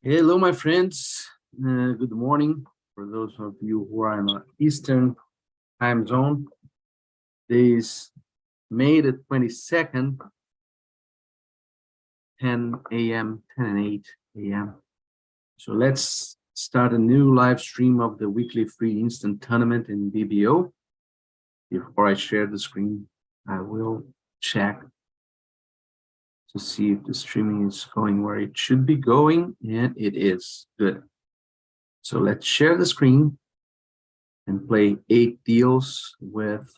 Hello, my friends. Good morning. For those of you who are in the Eastern time zone, today is May the 22nd, 10 a.m., 10 and 8 a.m. So let's start a new live stream of the weekly free instant tournament in BBO. Before I share the screen, I will check to see if the streaming is going where it should be going, and it is. Good. So let's share the screen and play 8 deals with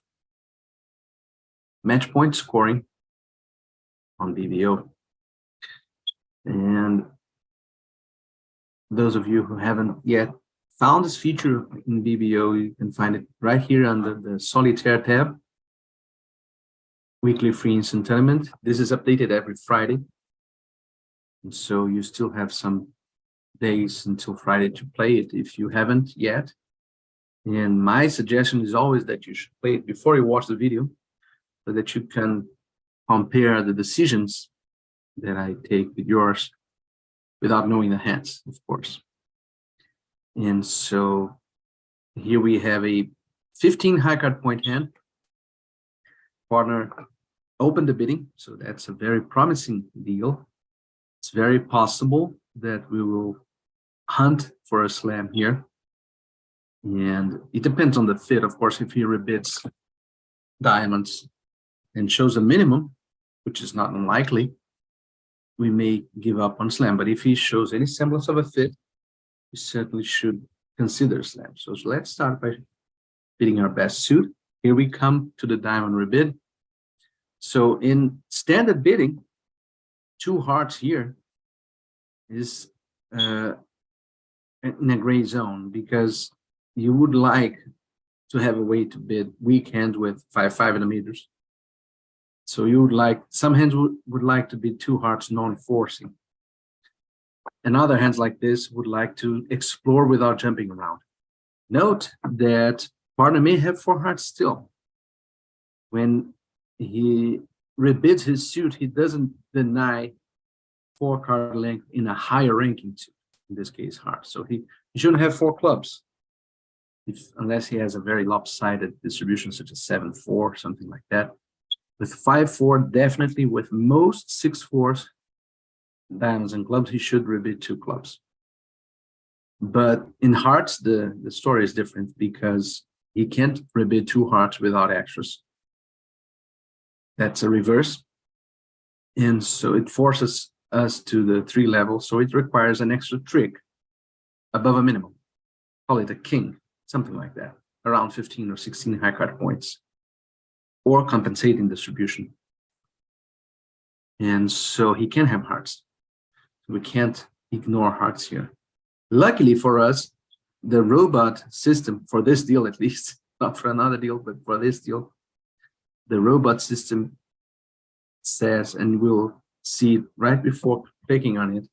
match point scoring on BBO. And those of you who haven't yet found this feature in BBO, you can find it right here under the Solitaire tab, weekly free instant tournament. This is updated every Friday. And so you still have some days until Friday to play it if you haven't yet. And my suggestion is always that you should play it before you watch the video so that you can compare the decisions that I take with yours without knowing the hands, of course. And so here we have a 15 high card point hand. Partner opened the bidding, so that's a very promising deal. It's very possible that we will hunt for a slam here. And it depends on the fit, of course. If he rebids diamonds and shows a minimum, which is not unlikely, we may give up on slam. But if he shows any semblance of a fit, we certainly should consider slam. So let's start by bidding our best suit. Here we come to the diamond rebid. So in standard bidding, 2 hearts here is in a gray zone, because you would like to have a way to bid weak hands with 5/5 in the meters. So you would like, some hands would like to bid 2 hearts non-forcing. And other hands like this would like to explore without jumping around. Note that partner may have 4 hearts still. When he rebids his suit, he doesn't deny 4 card length in a higher ranking suit, in this case hearts. So he shouldn't have 4 clubs unless he has a very lopsided distribution, such as 7/4, something like that. With 5/4, definitely with most 6/4s, diamonds and clubs, he should rebid 2 clubs. But in hearts, the story is different, because he can't rebid 2 hearts without extras. That's a reverse. And so it forces us to the 3 level. So it requires an extra trick above a minimum. Call it a king, something like that, around 15 or 16 high card points, or compensating distribution. And so he can have hearts. We can't ignore hearts here. Luckily for us, the robot system, for this deal at least, not for another deal, but for this deal, the robot system says, and we'll see it right before clicking on it,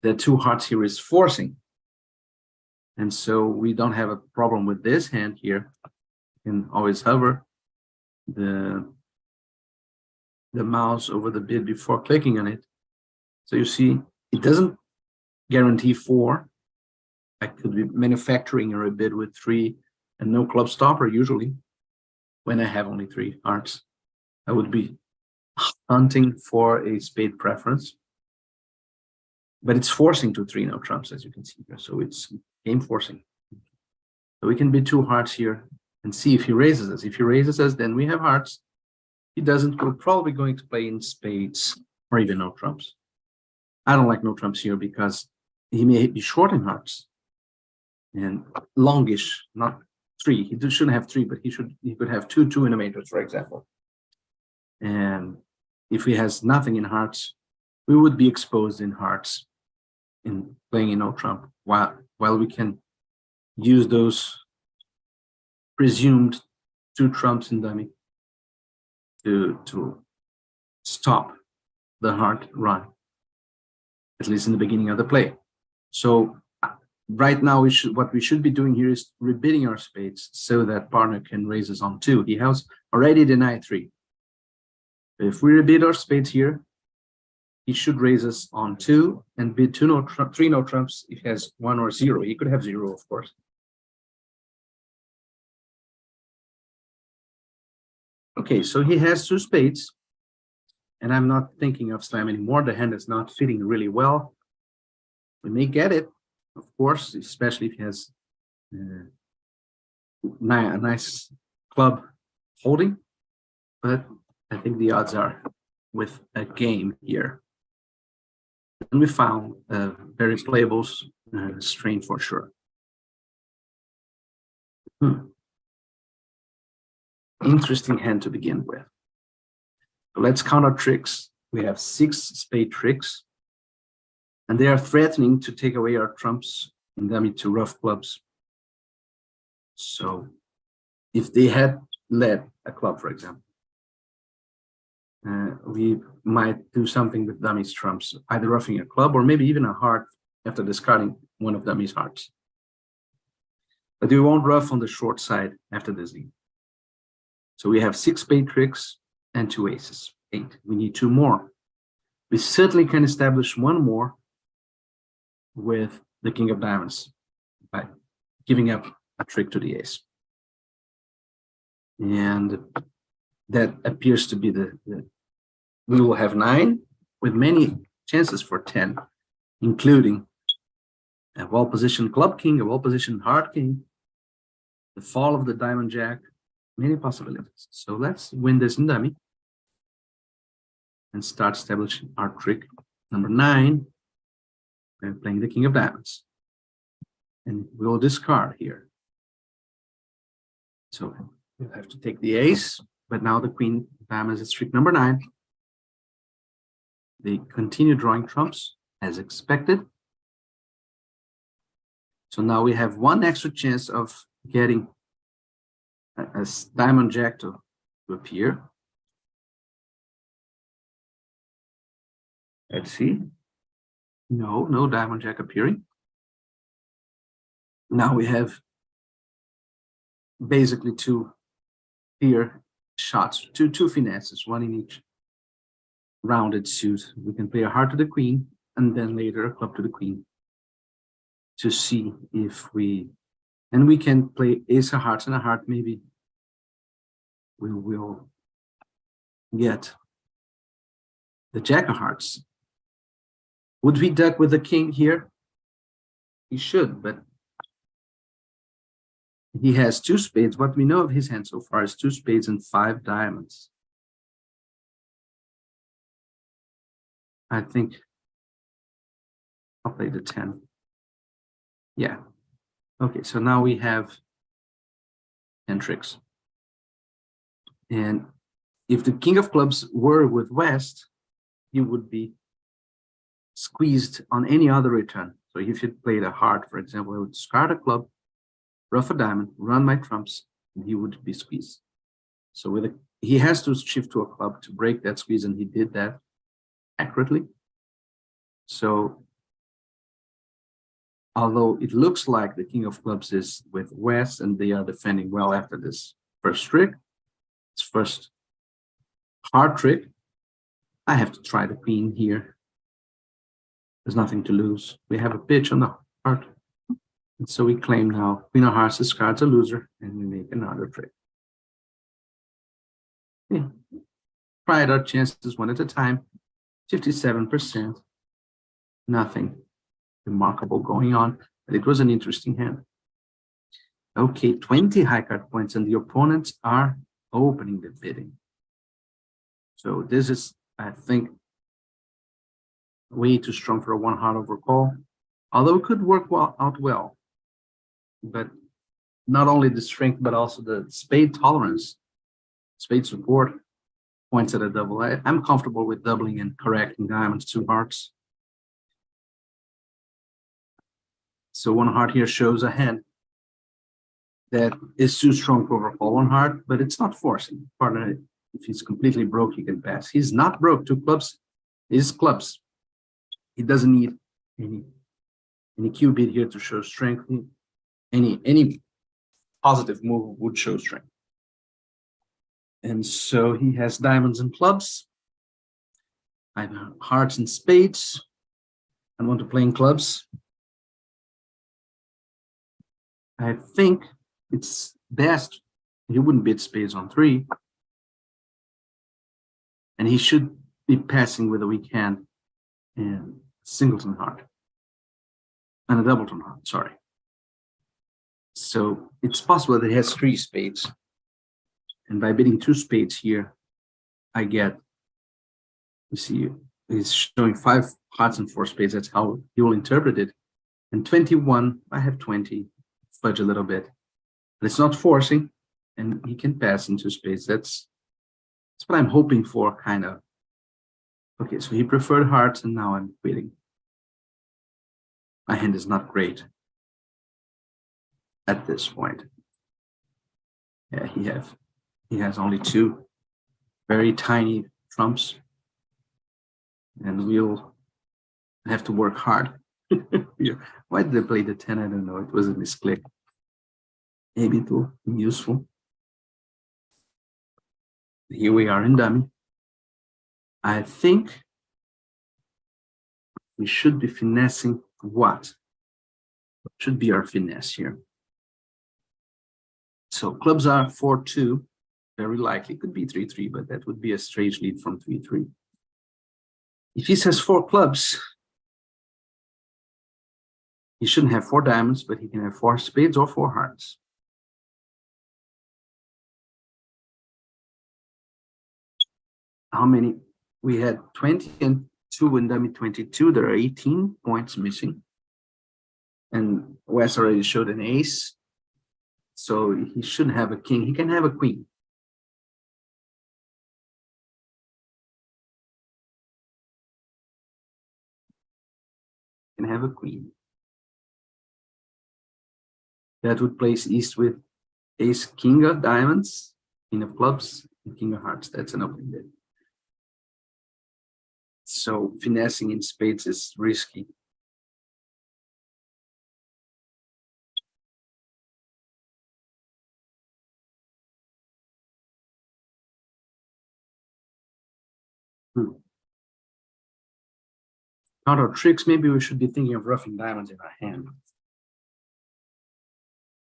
that 2 hearts here is forcing. And so we don't have a problem with this hand here. You can always hover the mouse over the bid before clicking on it. So you see, it doesn't guarantee 4. I could be manufacturing a rebid with 3 and no club stopper usually. When I have only 3 hearts, I would be hunting for a spade preference. But it's forcing to 3 no trumps, as you can see here. So it's game forcing. So we can bid 2 hearts here and see if he raises us. If he raises us, then we have hearts. He doesn't, we're probably going to play in spades or even no trumps. I don't like no trumps here because he may be short in hearts and longish, not 3. He shouldn't have 3, but he could have 2/2 in the majors, for example. And if he has nothing in hearts, we would be exposed in hearts in playing in no trump, while we can use those presumed 2 trumps in dummy to stop the heart run, at least in the beginning of the play. So right now, what we should be doing here is rebidding our spades so that partner can raise us on 2. He has already denied 3. If we rebid our spades here, he should raise us on 2 and bid 3 no trumps if he has 1 or 0. He could have 0, of course. Okay, so he has 2 spades, and I'm not thinking of slam anymore. The hand is not fitting really well. We may get it, of course, especially if he has a nice club holding, but I think the odds are with a game here. And we found a very playable strain for sure. Interesting hand to begin with. So let's count our tricks. We have 6 spade tricks, and they are threatening to take away our trumps and dummy to rough clubs. So if they had led a club, for example, we might do something with dummy's trumps, either roughing a club or maybe even a heart after discarding one of dummy's hearts. But we won't rough on the short side after this lead. So we have 6 spade tricks and 2 aces, 8. We need 2 more. We certainly can establish 1 more with the king of diamonds by giving up a trick to the ace. And that appears to be we will have 9 with many chances for 10, including a well-positioned club king, a well-positioned heart king, the fall of the diamond jack, many possibilities. So let's win this in dummy and start establishing our trick number 9. We're playing the king of diamonds, and we'll discard here. So we'll have to take the ace, but now the queen of diamonds is trick number 9. They continue drawing trumps as expected. So now we have 1 extra chance of getting a diamond jack to appear. Let's see. No diamond jack appearing. Now we have basically 2 clear shots, two finesses, 1 in each rounded suit. We can play a heart to the queen and then later a club to the queen to see if we can play ace of hearts and a heart. Maybe we will get the jack of hearts. Would we duck with the king here? He should, but he has 2 spades. What we know of his hand so far is 2 spades and 5 diamonds. I think I'll play the 10. Yeah. Okay, so now we have 10 tricks. And if the king of clubs were with West, he would be squeezed on any other return. So if he played a heart, for example, I would discard a club, rough a diamond, run my trumps, and he would be squeezed. So he has to shift to a club to break that squeeze, and he did that accurately. So although it looks like the king of clubs is with West and they are defending well after this first trick, this first hard trick, I have to try the queen here. There's nothing to lose. We have a pitch on the heart. And so we claim now queen of hearts discards a loser, and we make another trick. Yeah. Tried our chances 1 at a time, 57%. Nothing remarkable going on, but it was an interesting hand. Okay, 20 high card points, and the opponents are opening the bidding. So this is, I think, way too strong for a 1 heart overcall, although it could work out well. But not only the strength, but also the spade tolerance, spade support points at a double. I'm comfortable with doubling and correcting diamonds 2 hearts. So 1 heart here shows a hand that is too strong to overcall 1 heart, but it's not forcing. Partner, if he's completely broke, he can pass. He's not broke. 2 clubs is clubs. He doesn't need any Q bid here to show strength. Any positive move would show strength. And so he has diamonds and clubs. I have hearts and spades. I want to play in clubs. I think it's best he wouldn't bid spades on 3. And he should be passing with a weak hand and singleton heart. And a doubleton heart, sorry. So it's possible that he has 3 spades. And by bidding 2 spades here, I get, you see, he's showing 5 hearts and 4 spades. That's how he will interpret it. And 21, I have 20, fudge a little bit. But it's not forcing, and he can pass into spades. That's what I'm hoping for, kind of. Okay, so he preferred hearts, and now I'm quitting. My hand is not great at this point. Yeah, he has only 2 very tiny trumps, and we'll have to work hard. Why did I play the 10? I don't know. It was a misclick. Maybe it will be useful. Here we are in dummy. I think we should be finessing what? What should be our finesse here? So clubs are 4-2, very likely. Could be 3-3, but that would be a strange lead from 3-3. If he says 4 clubs, he shouldn't have 4 diamonds, but he can have 4 spades or 4 hearts. How many? We had 20 and 2 in dummy 22. There are 18 points missing. And Wes already showed an ace. So he shouldn't have a king. He can have a queen. He can have a queen. That would place East with ace, king of diamonds, king of clubs, and king of hearts. That's an opening bid. So finessing in spades is risky. Counter tricks, maybe we should be thinking of roughing diamonds in our hand.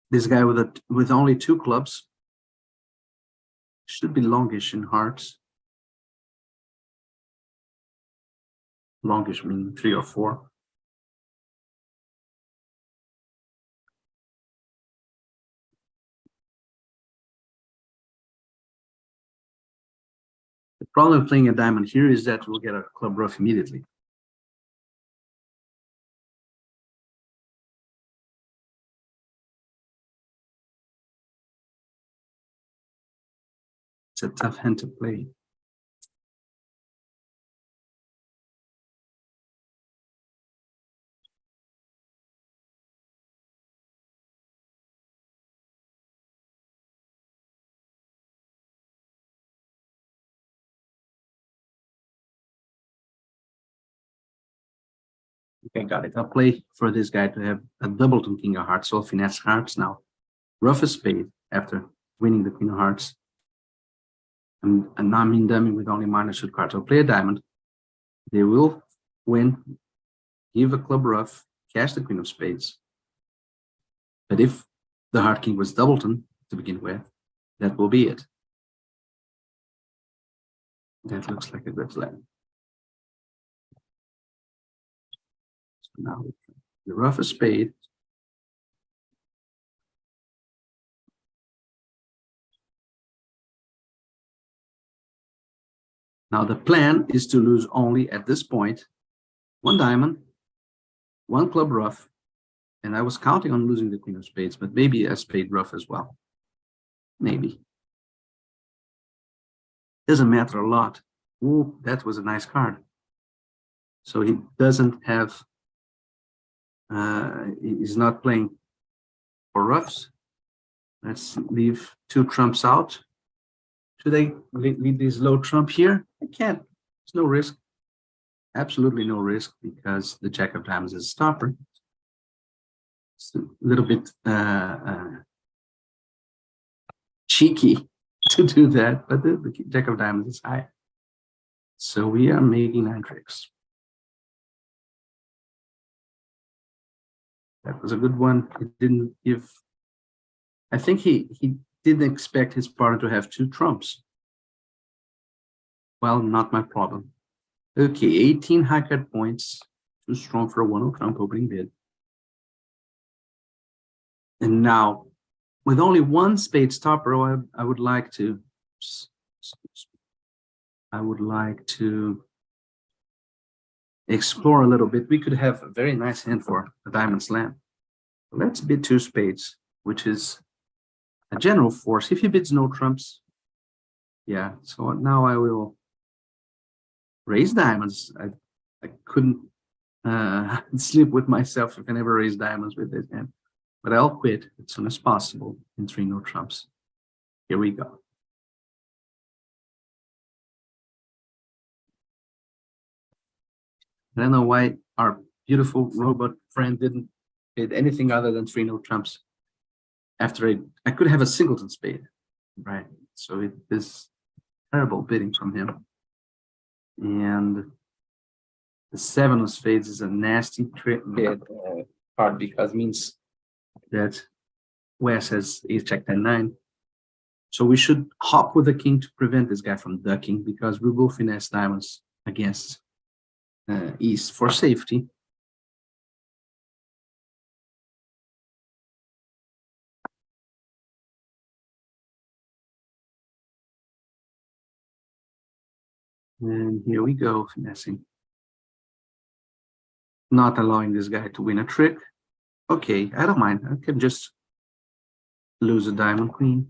This guy with only 2 clubs should be longish in hearts. Longish meaning 3 or 4. The problem of playing a diamond here is that we'll get a club rough immediately. It's a tough hand to play. Okay, got it. I'll play for this guy to have a doubleton king of hearts, so I'll finesse hearts now. Rough a spade after winning the queen of hearts. And now I'm in dummy with only minor suit cards. I'll play a diamond. They will win, give a club rough, cash the queen of spades. But if the heart king was doubleton to begin with, that will be it. That looks like a good land. So now the rough a spade. Now the plan is to lose only at this point 1 diamond, 1 club rough, and I was counting on losing the queen of spades, but maybe a spade rough as well. Maybe. Doesn't matter a lot. Ooh, that was a nice card. So he doesn't have, he's not playing for roughs. Let's leave 2 trumps out. Should I leave this low trump here? I can't. There's no risk. Absolutely no risk because the jack of diamonds is a stopper. It's a little bit cheeky to do that, but the jack of diamonds is high. So we are making 9 tricks. That was a good one. It didn't give. I think he didn't expect his partner to have 2 trumps. Well, not my problem. Okay, 18 high card points. Too strong for a 1-0 trump opening bid. And now, with only 1 spade stopper, I would like to. Explore a little bit. We could have a very nice hand for a diamond slam. Let's bid 2 spades, which is a general force. If he bids no trumps, yeah. So now I will raise diamonds. I couldn't sleep with myself if I never raise diamonds with this hand, but I'll quit as soon as possible in 3 no trumps. Here we go. I don't know why our beautiful robot friend didn't bid anything other than 3 no trumps. After I could have a singleton spade, right? So it is terrible bidding from him. And the 7 of spades is a nasty trick bid card because it means that Wes has ace jack 10-9. So we should hop with the king to prevent this guy from ducking, because we will finesse diamonds against East for safety. And here we go, finessing. Not allowing this guy to win a trick. Okay, I don't mind. I can just lose a diamond queen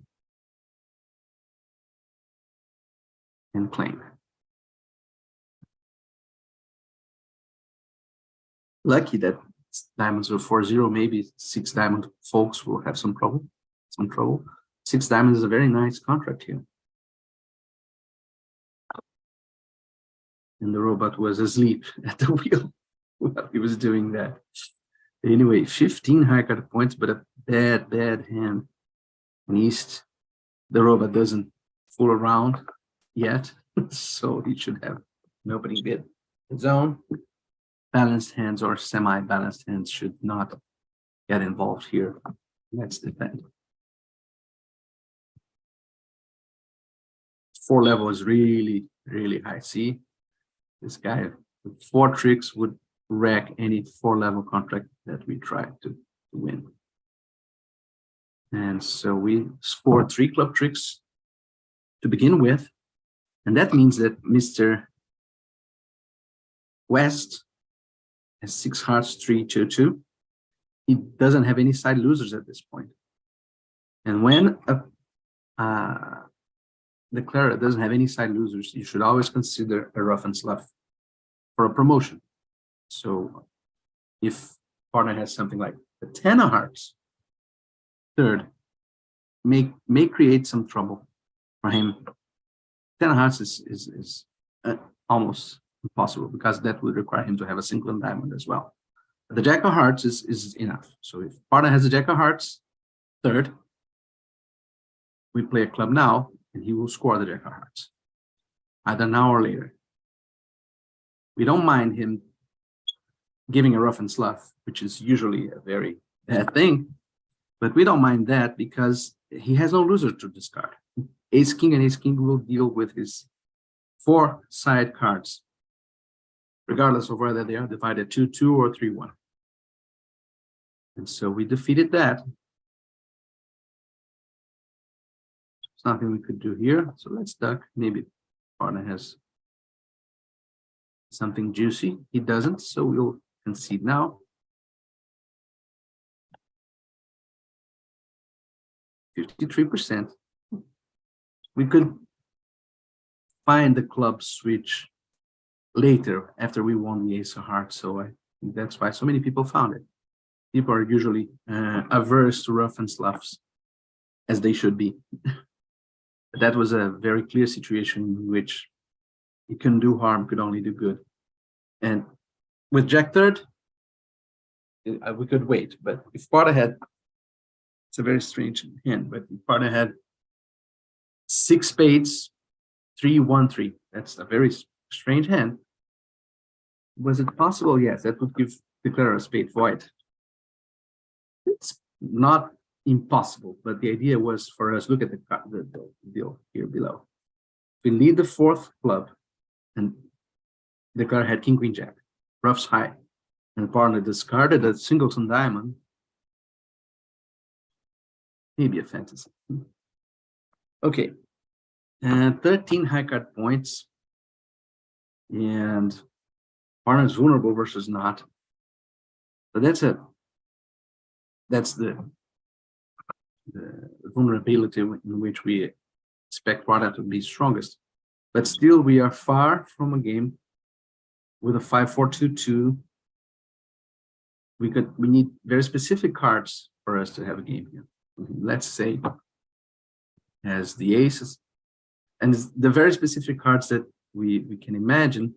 and claim. Lucky that diamonds are 4-0. Maybe 6 diamond folks will have some trouble. 6 diamonds is a very nice contract here. And the robot was asleep at the wheel while he was doing that. Anyway, 15 high card points, but a bad hand. And East, the robot doesn't fool around yet, so he should have an opening bid. His own balanced hands or semi-balanced hands should not get involved here. Let's defend. 4 level is really, really high. See, this guy with 4 tricks would wreck any 4 level contract that we try to win. And so we scored 3 club tricks to begin with. And that means that Mr. West has 6 hearts, 3-2-2. He doesn't have any side losers at this point. And when a declarer doesn't have any side losers, you should always consider a rough and slough for a promotion. So if partner has something like the 10 of hearts, third, may create some trouble for him. 10 of hearts is almost impossible, because that would require him to have a single diamond as well. But the jack of hearts is enough. So if partner has a jack of hearts, third, we play a club now, and he will score the jack of hearts, either now or later. We don't mind him giving a rough and slough, which is usually a very bad thing, but we don't mind that because he has no loser to discard. Ace king and ace king will deal with his 4 side cards, regardless of whether they are divided 2-2 or 3-1. And so we defeated that. There's nothing we could do here. So let's duck. Maybe partner has something juicy. He doesn't, so we'll concede now. 53%. We could find the club switch later after we won the ace of hearts, so I think that's why so many people found it. People are usually averse to rough and sloughs, as they should be. But that was a very clear situation in which you couldn't do harm, could only do good. And with jack third, we could wait. But if partner had, it's a very strange hand, but if partner had 6 spades, 3-1-3, that's a very strange hand. Was it possible? Yes, that would declare a spade void. It's not impossible, but the idea was for us, look at the deal here below. We lead the fourth club and the card had king, queen, jack, roughs high, and the partner discarded a singleton diamond. Maybe a fantasy. Okay, and 13 high card points, and partner is vulnerable versus not. So that's the vulnerability in which we expect partner to be strongest. But still, we are far from a game with a 5-4-2-2. We need very specific cards for us to have a game here. Let's say has the aces, and the very specific cards that we can imagine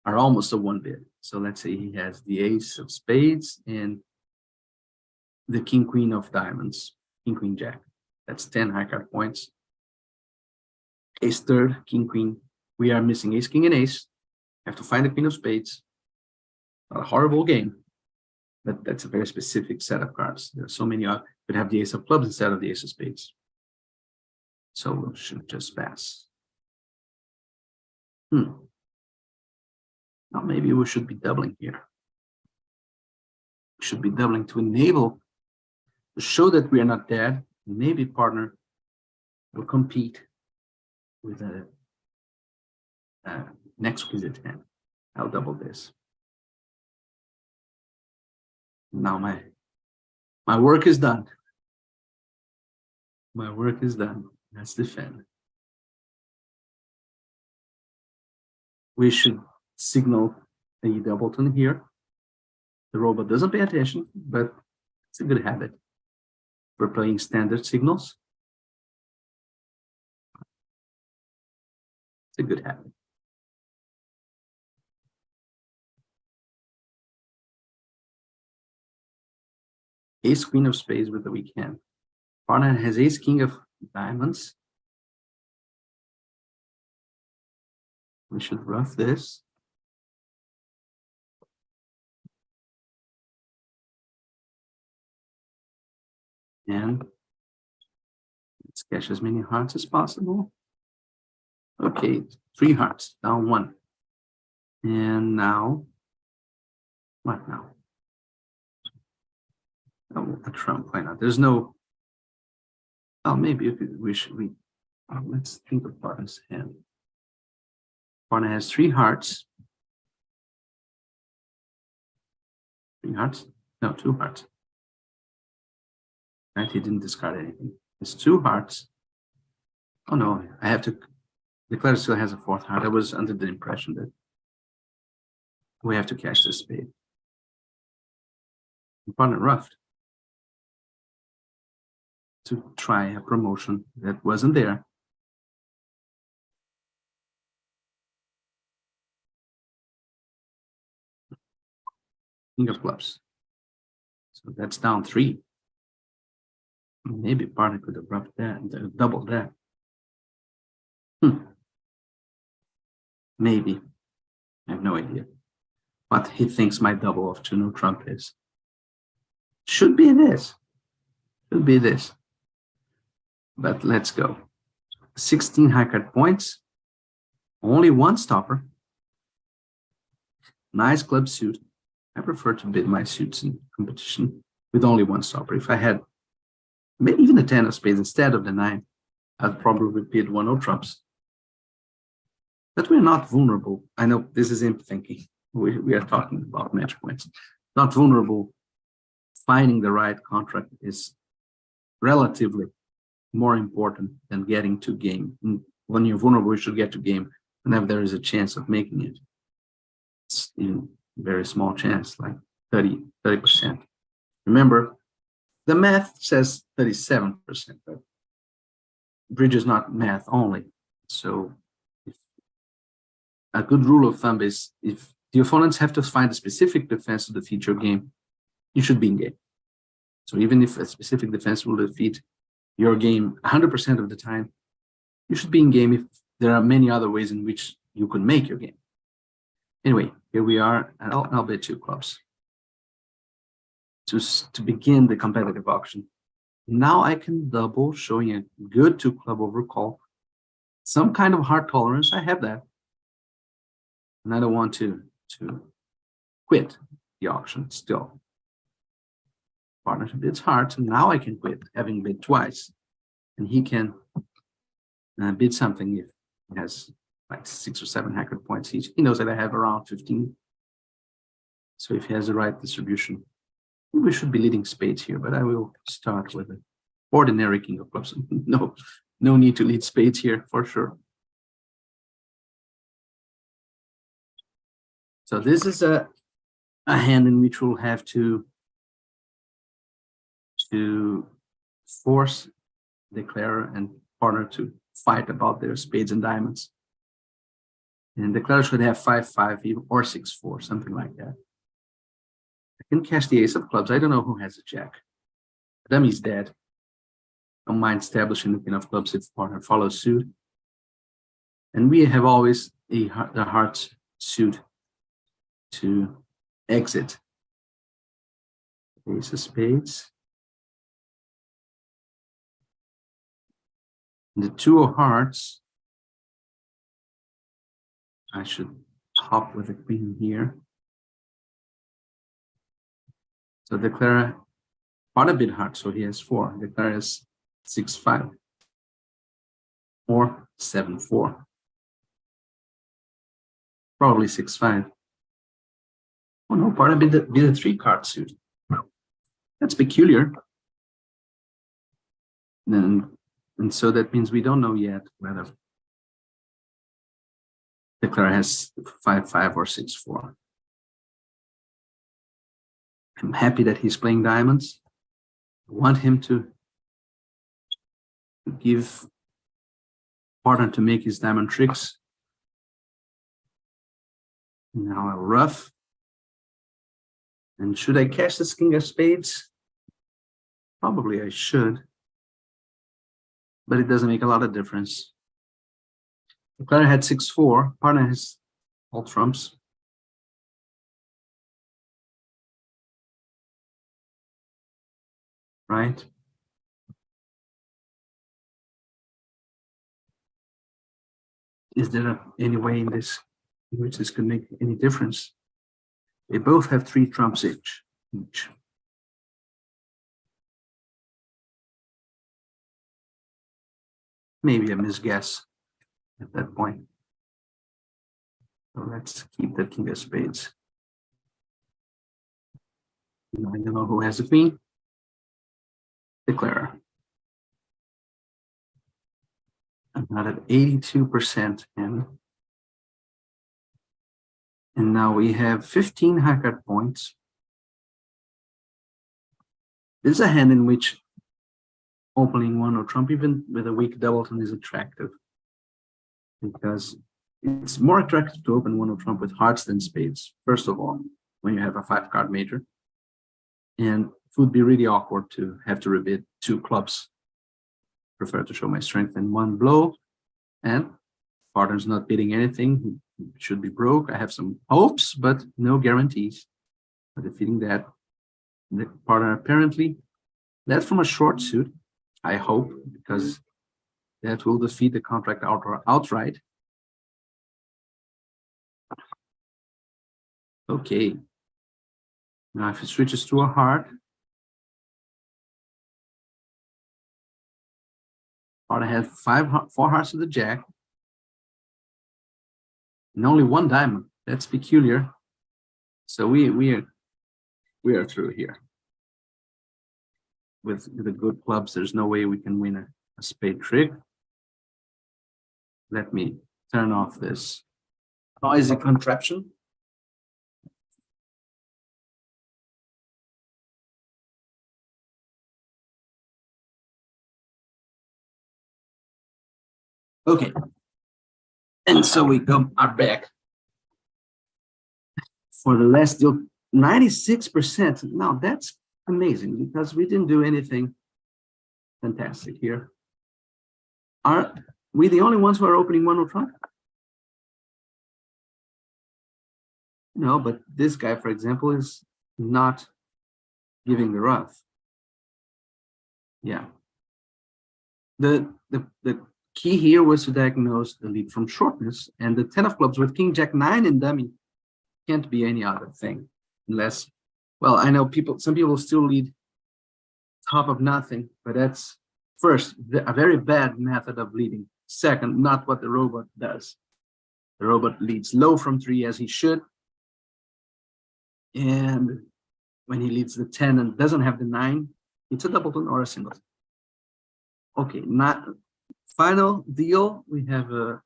are almost a one bid. So let's say he has the ace of spades and the king, queen of diamonds, king, queen, jack. That's 10 high card points. Ace third, king, queen. We are missing ace, king, and ace. Have to find the queen of spades. Not a horrible game, but that's a very specific set of cards. There are so many. Could have the ace of clubs instead of the ace of spades. So we should just pass. Now maybe we should be doubling here. We should be doubling to enable, to show that we are not dead. Maybe partner will compete with a next exquisite hand. I'll double this. Now my work is done. My work is done. Let's defend. We should signal a doubleton here. The robot doesn't pay attention, but it's a good habit. We're playing standard signals. It's a good habit. Ace, queen of spades with the weak hand. Partner has ace, king of diamonds. We should rough this. And let's cash as many hearts as possible. Okay, 3 hearts, down 1. And now, what now? Oh, a trump, why not? There's no, oh, maybe let's think of partner's hand. Partner has 3 hearts. 3 hearts? No, 2 hearts. Right, he didn't discard anything. It's 2 hearts. Oh no, I have to declare still has a 4th heart. I was under the impression that we have to cash this spade. Partner roughed to try a promotion that wasn't there. King of clubs. So that's down 3. Maybe partner could have roughed that, doubled that. Maybe. I have no idea. What he thinks my double of 2 no trump is. Should be this. Should be this. But let's go. 16 high card points. Only 1 stopper. Nice club suit. I prefer to bid my suits in competition with only 1 stopper. If I had maybe even the 10 of spades instead of the 9, I'd probably bid 1 no trumps. But we're not vulnerable. I know this is imp thinking. We are talking about match points. Not vulnerable. Finding the right contract is relatively more important than getting to game. When you're vulnerable, you should get to game whenever there is a chance of making it. It's even a very small chance, like 30%. Remember, the math says 37%, but bridge is not math only. So a good rule of thumb is if the opponents have to find a specific defense to defeat your game, you should be in game. So even if a specific defense will defeat your game 100% of the time, you should be in game if there are many other ways in which you could make your game. Anyway, here we are, and I'll bet 2 clubs to begin the competitive auction. Now I can double, showing a good 2 club overcall. Some kind of hard tolerance, I have that. And I don't want to quit the auction still. Partnership bids hard, so now I can quit, having bid twice. And he can bid something if he has like 6 or 7 hacker points each. He knows that I have around 15. So if he has the right distribution, we should be leading spades here, but I will start with an ordinary king of clubs. No need to lead spades here for sure. So this is a hand in which we'll have to force declarer and partner to fight about their spades and diamonds. And declarer should have 5-5 or 6-4, something like that. I can cash the ace of clubs. I don't know who has a jack. Dummy's dead. Don't mind establishing the king of clubs if partner follows suit. And we have always the heart suit to exit. Ace of spades. The 2 of hearts. I should hop with the queen here. So declare part a bit hard, so he has 4. Declare is 6-5 or 7-4. Probably 6-5. Oh no, part a bit a 3-card suit. That's peculiar. And so that means we don't know yet whether declare has 5-5 or 6-4. I'm happy that he's playing diamonds. I want him to give partner to make his diamond tricks. Now I'll ruff. And should I cash this king of spades? Probably I should. But it doesn't make a lot of difference. Declare had 6-4. Partner has all trumps. Right? Is there any way in which this could make any difference? They both have 3 trumps each. Maybe a misguess at that point. So let's keep the king of spades. I don't know who has the queen. Declare. I'm not at 82% in. And now we have 15 hacker points. This is a hand in which opening 1 or trump, even with a weak doubleton, is attractive. Because it's more attractive to open 1 or trump with hearts than spades, first of all, when you have a 5-card major. And it would be really awkward to have to rebid 2 clubs. Prefer to show my strength in 1 blow. And partner's not bidding anything. He should be broke. I have some hopes, but no guarantees. But defeating that, the partner apparently led from a short suit, I hope, because that will defeat the contract outright. Okay. Now if it switches to a heart, partner had 4 hearts to the jack, and only 1 diamond. That's peculiar. So we are through here. With the good clubs, there's no way we can win a spade trick. Let me turn off this noisy contraption. Okay. And so we are back for the last deal. 96%. Now that's amazing because we didn't do anything fantastic here. Are we the only ones who are opening 1 or trump? No, but this guy, for example, is not giving the rough. Yeah. The key here was to diagnose the lead from shortness, and the 10 of clubs with king jack 9 in dummy can't be any other thing unless, well, I know some people still lead top of nothing, but that's first a very bad method of leading. Second, not what the robot does. The robot leads low from 3 as he should, and when he leads the 10 and doesn't have the 9, it's a doubleton or a singleton. Okay, not final deal. We have a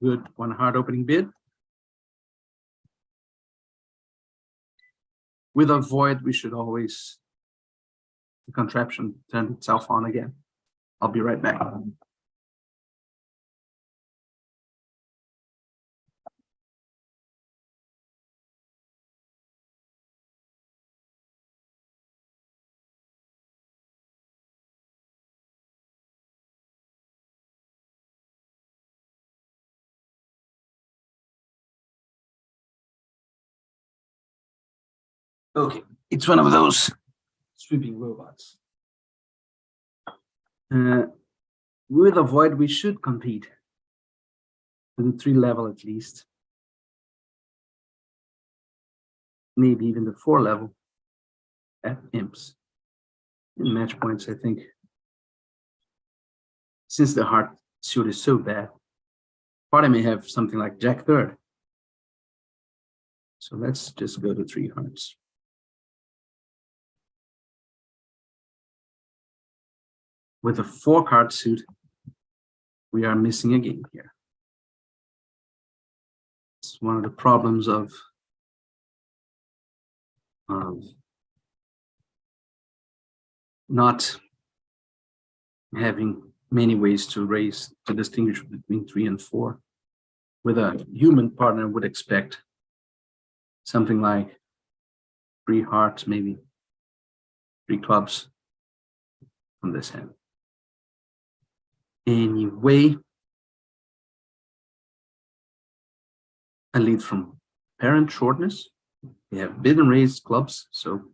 good one hard opening bid. With a void, we should always, the contraption turn itself on again. I'll be right back. Okay, it's one of those sweeping robots. With a void, we should compete to the 3 level at least. Maybe even the 4 level at imps. In match points, I think. Since the heart suit is so bad, part may have something like jack 3rd. So let's just go to 3 hearts. With a 4 card suit, we are missing a game here. It's one of the problems of not having many ways to distinguish between 3 and 4. With a human partner, would expect something like 3 hearts, maybe 3 clubs from this hand. Anyway, a lead from parent shortness. We have bid and raised clubs, so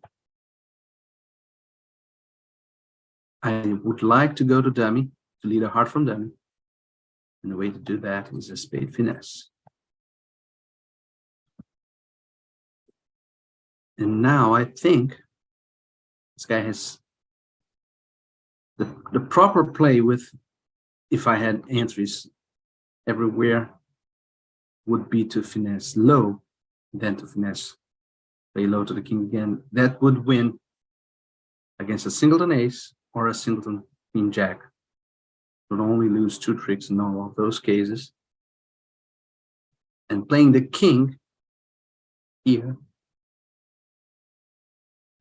I would like to go to dummy to lead a heart from dummy. And the way to do that is a spade finesse. And now I think this guy has the proper play with, if I had entries everywhere, would be to finesse low, then to finesse play low to the king again. That would win against a singleton ace or a singleton queen jack. Would only lose 2 tricks in all of those cases. And playing the king here,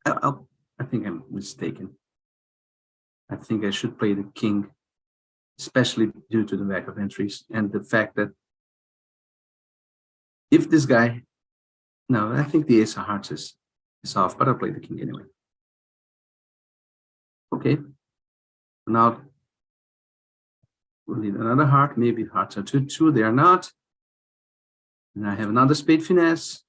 I think I'm mistaken. I think I should play the king, especially due to the lack of entries and the fact that if this guy, no, I think the ace of hearts is off, but I'll play the king anyway. Okay, now we'll need another heart. Maybe hearts are 2-2, they are not. And I have another spade finesse.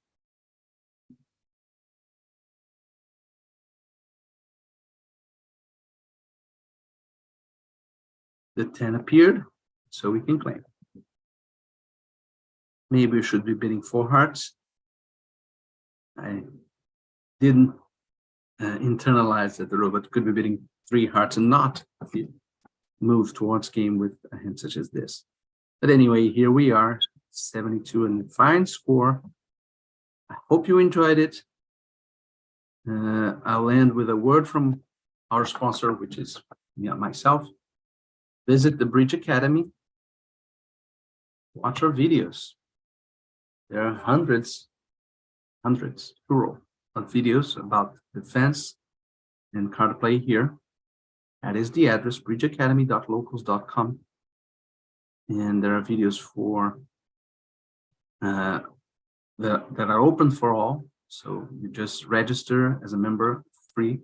The 10 appeared, so we can claim. Maybe we should be bidding 4 hearts. I didn't internalize that the robot could be bidding 3 hearts and not move towards game with a hand such as this. But anyway, here we are, 72 and a fine score. I hope you enjoyed it. I'll end with a word from our sponsor, which is myself. Visit the Bridge Academy. Watch our videos. There are hundreds, plural, of videos about defense and card play here. That is the address, bridgeacademy.locals.com. And there are videos for that are open for all. So you just register as a member, free.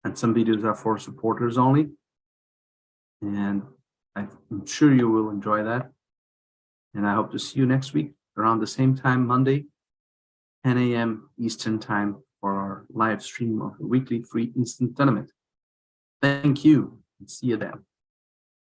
And some videos are for supporters only. And I'm sure you will enjoy that. And I hope to see you next week around the same time, Monday, 10 a.m. Eastern Time for our live stream of the weekly free instant tournament. Thank you, and see you then.